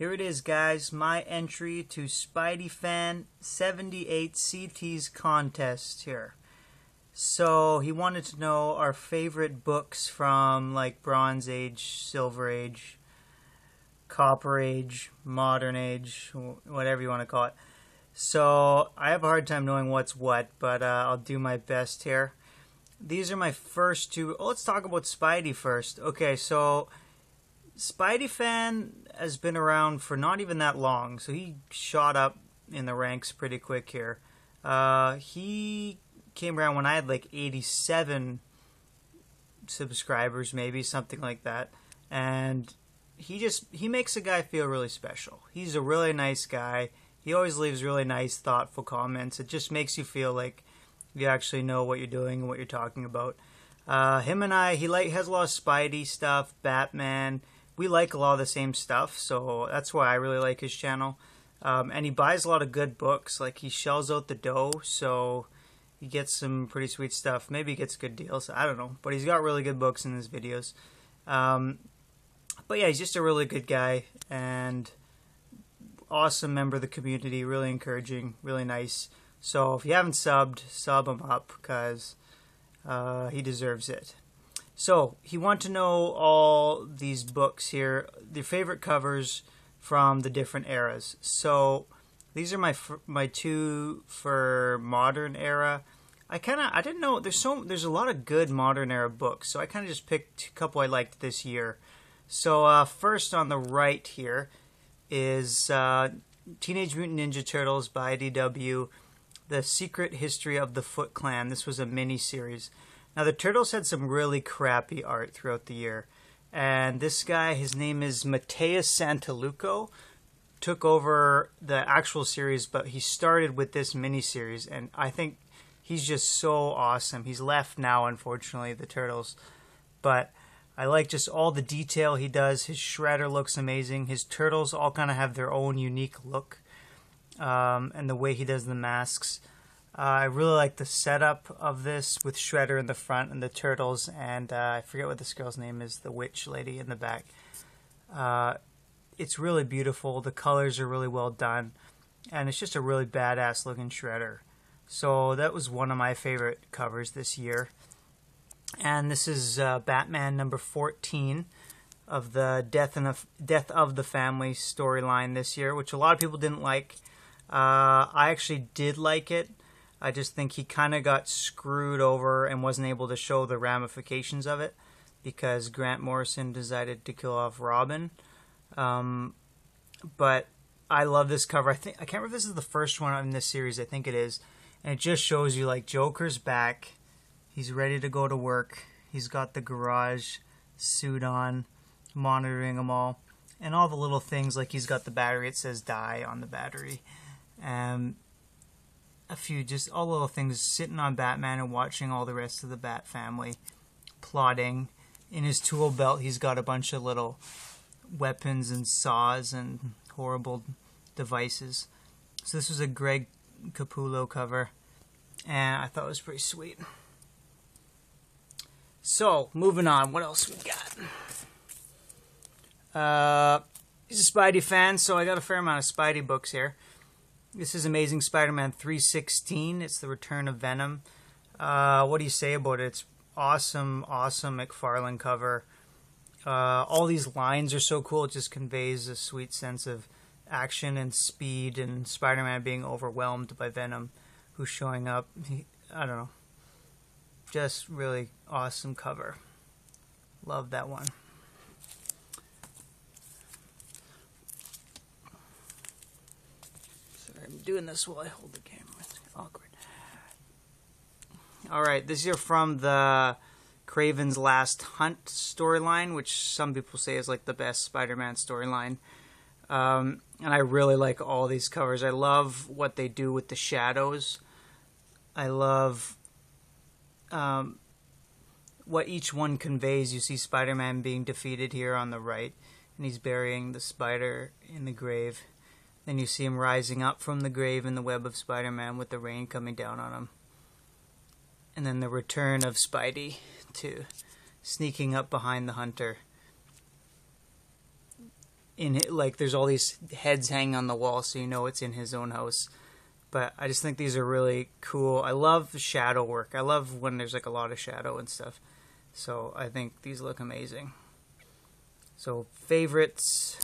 Here it is, guys, my entry to Spideyfan78ct's contest here. So he wanted to know our favorite books from like Bronze Age, Silver Age, Copper Age, Modern Age, whatever you want to call it. So I have a hard time knowing what's what, but I'll do my best here. These are my first two. Oh, let's talk about Spidey first. Okay, so Spideyfan has been around for not even that long, so he shot up in the ranks pretty quick here. He came around when I had like 87 subscribers, maybe something like that, and he makes a guy feel really special. He's a really nice guy. He always leaves really nice, thoughtful comments. It just makes you feel like you actually know what you're doing and what you're talking about. Him and I, he has a lot of Spidey stuff, Batman. We like a lot of the same stuff, so that's why I really like his channel. And he buys a lot of good books. Like, he shells out the dough, so he gets some pretty sweet stuff. Maybe he gets good deals. I don't know. But he's got really good books in his videos. But yeah, he's just a really good guy and awesome member of the community. Really encouraging, really nice. So if you haven't subbed, sub him up because he deserves it. So he wanted to know all these books here, their favorite covers from the different eras. So these are my two for modern era. I didn't know there's a lot of good modern era books, so I kind of just picked a couple I liked this year. So first on the right here is Teenage Mutant Ninja Turtles by IDW, The Secret History of the Foot Clan. This was a mini-series. Now, the Turtles had some really crappy art throughout the year. And this guy, his name is Mateus Santaluco, took over the actual series, but he started with this mini-series. And I think he's just so awesome. He's left now, unfortunately, the Turtles. But I like just all the detail he does. His Shredder looks amazing. His Turtles all kind of have their own unique look. And the way he does the masks. I really like the setup of this with Shredder in the front and the Turtles, and I forget what this girl's name is, the witch lady in the back. It's really beautiful. The colors are really well done, and it's just a really badass looking Shredder. So that was one of my favorite covers this year. And this is Batman number 14 of the Death of the Family storyline this year, which a lot of people didn't like. I actually did like it. I just think he kind of got screwed over and wasn't able to show the ramifications of it because Grant Morrison decided to kill off Robin. But I love this cover. I can't remember if this is the first one in this series. I think it is. And it just shows you like Joker's back. He's ready to go to work. He's got the garage suit on, monitoring them all. And all the little things, like he's got the battery. It says die on the battery. All little things, sitting on Batman and watching all the rest of the Bat family plotting. In his tool belt, he's got a bunch of little weapons and saws and horrible devices. So this was a Greg Capullo cover, and I thought it was pretty sweet. So, moving on, what else we got? He's a Spidey fan, so I got a fair amount of Spidey books here. This is Amazing Spider-Man 316. It's the return of Venom. What do you say about it? It's awesome, awesome McFarlane cover. All these lines are so cool. It just conveys a sweet sense of action and speed and Spider-Man being overwhelmed by Venom, who's showing up. I don't know. Just really awesome cover. Love that one. I'm doing this while I hold the camera. It's awkward. Alright, this is from the Kraven's Last Hunt storyline, which some people say is like the best Spider-Man storyline. And I really like all these covers. I love what they do with the shadows. I love what each one conveys. You see Spider-Man being defeated here on the right, and he's burying the spider in the grave. Then you see him rising up from the grave in the web of Spider-Man with the rain coming down on him. And then the return of Spidey to sneaking up behind the Hunter. in it, like there's all these heads hanging on the wall, so you know it's in his own house. But I just think these are really cool. I love the shadow work. I love when there's like a lot of shadow and stuff. So I think these look amazing. So favorites.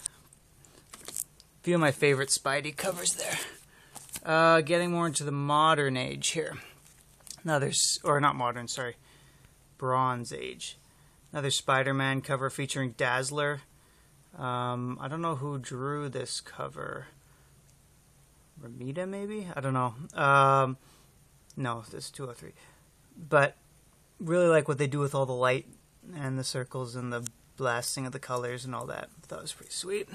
A few of my favorite Spidey covers there. Getting more into the modern age here. Or not modern, sorry. Bronze Age. Another Spider-Man cover featuring Dazzler. I don't know who drew this cover. Ramita, maybe? I don't know. No, this is 203. But really like what they do with all the light and the circles and the blasting of the colors and all that. I thought it was pretty sweet.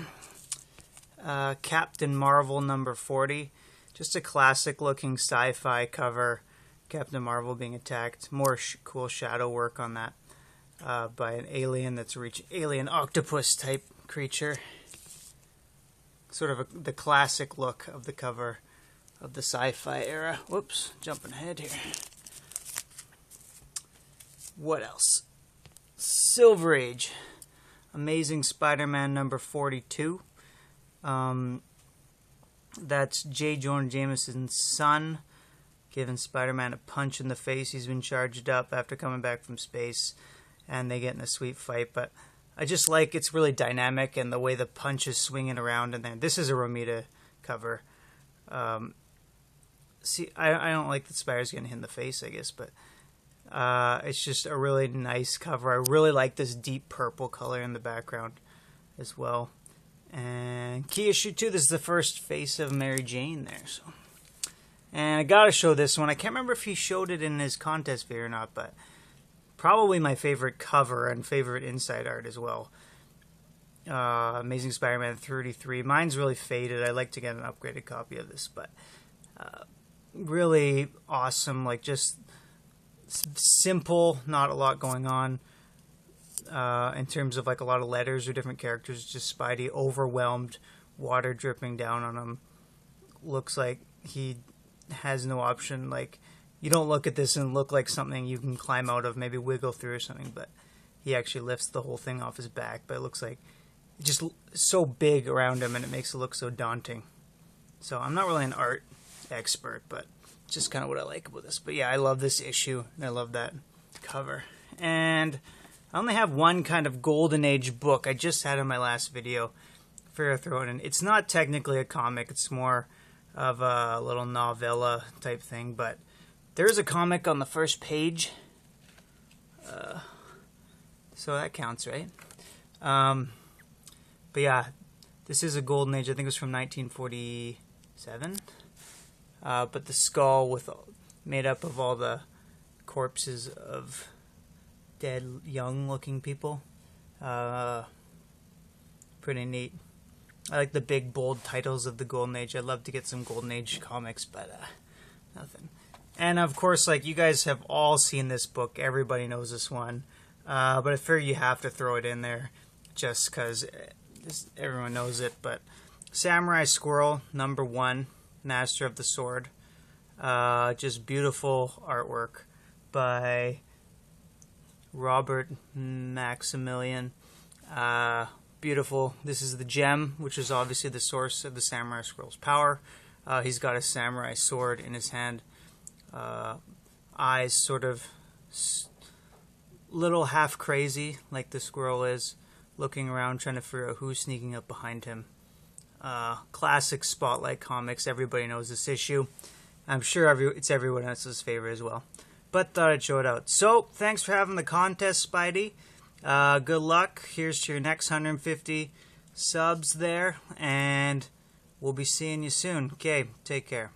Captain Marvel number 40. Just a classic looking sci-fi cover. Captain Marvel being attacked. More cool shadow work on that by an alien that's alien octopus type creature. Sort of the classic look of the cover of the sci-fi era. Whoops, jumping ahead here. What else? Silver Age. Amazing Spider-Man number 42. That's J. Jonah Jameson's son, giving Spider-Man a punch in the face. He's been charged up after coming back from space, and they get in a sweet fight. But I just like it's really dynamic and the way the punch is swinging around. And then this is a Romita cover. See, I don't like that Spider's getting hit in the face, I guess, but it's just a really nice cover. I really like this deep purple color in the background as well. And key issue 2, this is the first face of Mary Jane there. So, and I gotta show this one. I can't remember if he showed it in his contest video or not, but probably my favorite cover and favorite inside art as well. Amazing Spider-Man 33. Mine's really faded. I'd like to get an upgraded copy of this, but really awesome. Like just simple, not a lot going on. In terms of like a lot of letters or different characters, just Spidey overwhelmed, water dripping down on him. Looks like he has no option. Like you don't look at this and look like something you can climb out of, maybe wiggle through or something, but he actually lifts the whole thing off his back. But it looks like it's just so big around him and it makes it look so daunting. So I'm not really an art expert, but it's just kind of what I like about this. But yeah, I love this issue and I love that cover. And I only have one kind of Golden Age book I just had in my last video. Figure I'll throw it in. It's not technically a comic. It's more of a little novella type thing. But there is a comic on the first page. So that counts, right? But yeah, this is a Golden Age. I think it was from 1947. But the skull made up of all the corpses of dead, young-looking people. Pretty neat. I like the big, bold titles of the Golden Age. I'd love to get some Golden Age comics, but nothing. And, of course, like, you guys have all seen this book. Everybody knows this one. But I figure you have to throw it in there just because everyone knows it. But Samurai Squirrel, number 1, Master of the Sword. Just beautiful artwork by Robert Maximilian. Beautiful. This is the gem, which is obviously the source of the Samurai Squirrel's power. He's got a samurai sword in his hand. Eyes sort of little half crazy, like the squirrel is, looking around trying to figure out who's sneaking up behind him. Classic Spotlight Comics. Everybody knows this issue. I'm sure it's everyone else's favorite as well. But thought I'd show it out. So, thanks for having the contest, Spidey. Good luck. Here's to your next 150 subs there. And we'll be seeing you soon. Okay, take care.